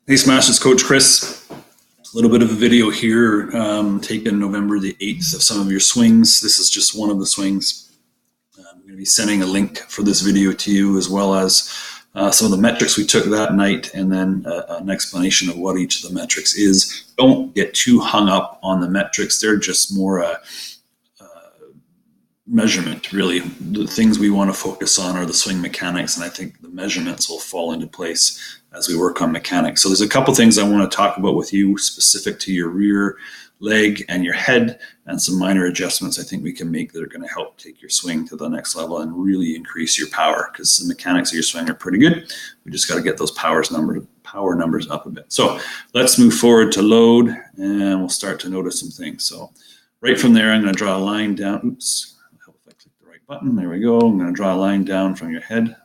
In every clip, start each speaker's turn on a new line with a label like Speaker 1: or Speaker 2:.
Speaker 1: Hey Smash, it's Coach Chris. A little bit of a video here taken November the 8th of some of your swings. This is just one of the swings. I'm going to be sending a link for this video to you, as well as some of the metrics we took that night, and then an explanation of what each of the metrics is. Don't get too hung up on the metrics. They're just more a measurement, really. The things we want to focus on are the swing mechanics, and I think the measurements will fall into place as we work on mechanics. So there's a couple things I want to talk about with you specific to your rear leg and your head, and some minor adjustments I think we can make that are going to help take your swing to the next level and really increase your power, because the mechanics of your swing are pretty good. We just got to get those power numbers up a bit. So let's move forward to load, and we'll start to notice some things. So right from there, I'm going to draw a line down. Oops. Button. There we go. I'm going to draw a line down from your head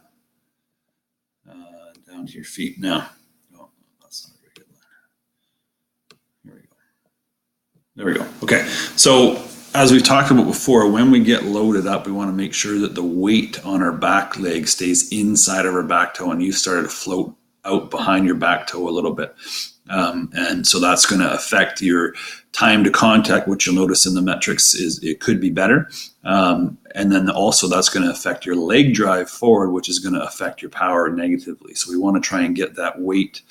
Speaker 1: down to your feet. Now, oh, that's not a very good line. Here we go. There we go. Okay. So as we've talked about before, when we get loaded up, we want to make sure that the weight on our back leg stays inside of our back toe, and you started to float out behind your back toe a little bit. And so that's going to affect your time to contact, which you'll notice in the metrics is it could be better. And then also that's going to affect your leg drive forward, which is going to affect your power negatively. So we want to try and get that weight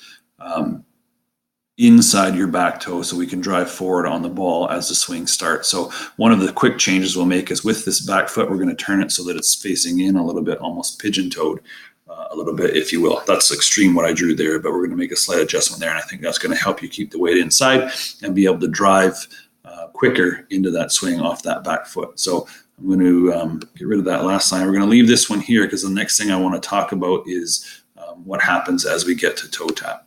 Speaker 1: inside your back toe so we can drive forward on the ball as the swing starts. So one of the quick changes we'll make is with this back foot, we're going to turn it so that it's facing in a little bit, almost pigeon-toed. A little bit, if you will. That's extreme what I drew there, but we're going to make a slight adjustment there, and I think that's going to help you keep the weight inside and be able to drive quicker into that swing off that back foot. So I'm going to get rid of that last line. We're going to leave this one here because the next thing I want to talk about is what happens as we get to toe tap.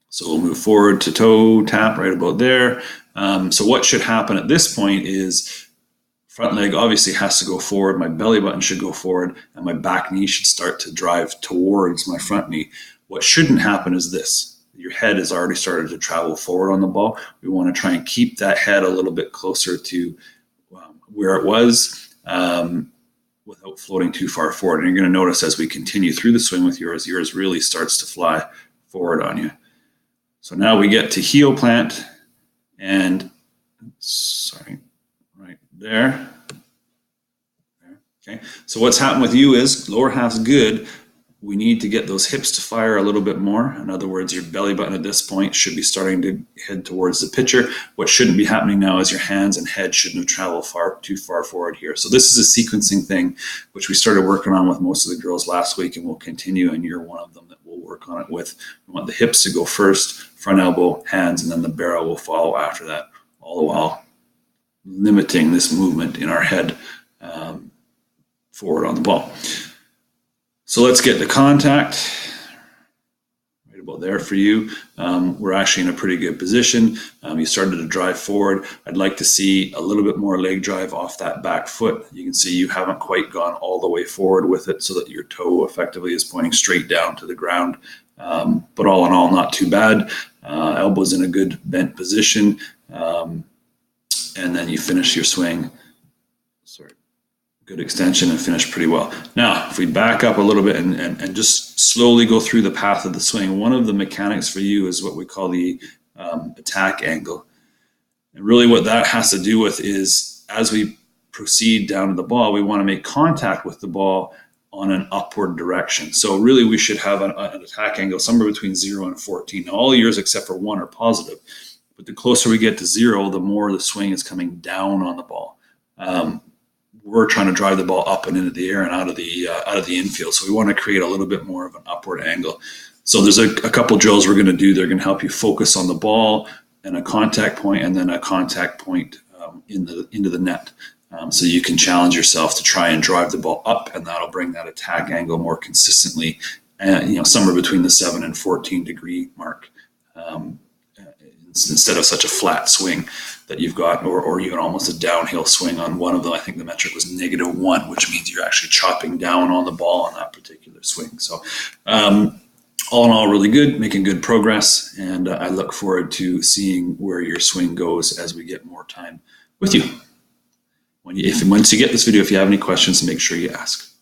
Speaker 1: So we'll move forward to toe tap right about there. So what should happen at this point is front leg obviously has to go forward, my belly button should go forward, and my back knee should start to drive towards my front knee. What shouldn't happen is this. Your head has already started to travel forward on the ball. We want to try and keep that head a little bit closer to where it was without floating too far forward. And you're going to notice as we continue through the swing with yours really starts to fly forward on you. So now we get to heel plant, and right there. Okay. So what's happened with you is lower half's good. We need to get those hips to fire a little bit more. In other words, your belly button at this point should be starting to head towards the pitcher. What shouldn't be happening now is your hands and head shouldn't have traveled too far forward here. So this is a sequencing thing, which we started working on with most of the girls last week, and we'll continue, and you're one of them that we'll work on it with. We want the hips to go first, front elbow, hands, and then the barrel will follow after that, all the while limiting this movement in our head forward on the ball. So let's get the contact right about there for you. We're actually in a pretty good position. You started to drive forward. I'd like to see a little bit more leg drive off that back foot. You can see you haven't quite gone all the way forward with it so that your toe effectively is pointing straight down to the ground. But all in all, not too bad. Elbows in a good bent position. And then you finish your swing. Good extension and finish pretty well. Now, if we back up a little bit and just slowly go through the path of the swing, one of the mechanics for you is what we call the attack angle. And really what that has to do with is as we proceed down to the ball, we want to make contact with the ball on an upward direction. So really we should have an attack angle somewhere between 0 and 14. Now, all yours except for 1 are positive. But the closer we get to 0, the more the swing is coming down on the ball. We're trying to drive the ball up and into the air and out of the infield. So we want to create a little bit more of an upward angle. So there's a couple drills we're going to do. They're going to help you focus on the ball and a contact point, and then a contact point into the net. So you can challenge yourself to try and drive the ball up, and that'll bring that attack angle more consistently, somewhere between the 7 and 14 degree mark. Instead of such a flat swing that you've got, or even almost a downhill swing on one of them. I think the metric was -1, which means you're actually chopping down on the ball on that particular swing. So all in all, really good, making good progress, and I look forward to seeing where your swing goes as we get more time with you. Once you get this video, if you have any questions, make sure you ask.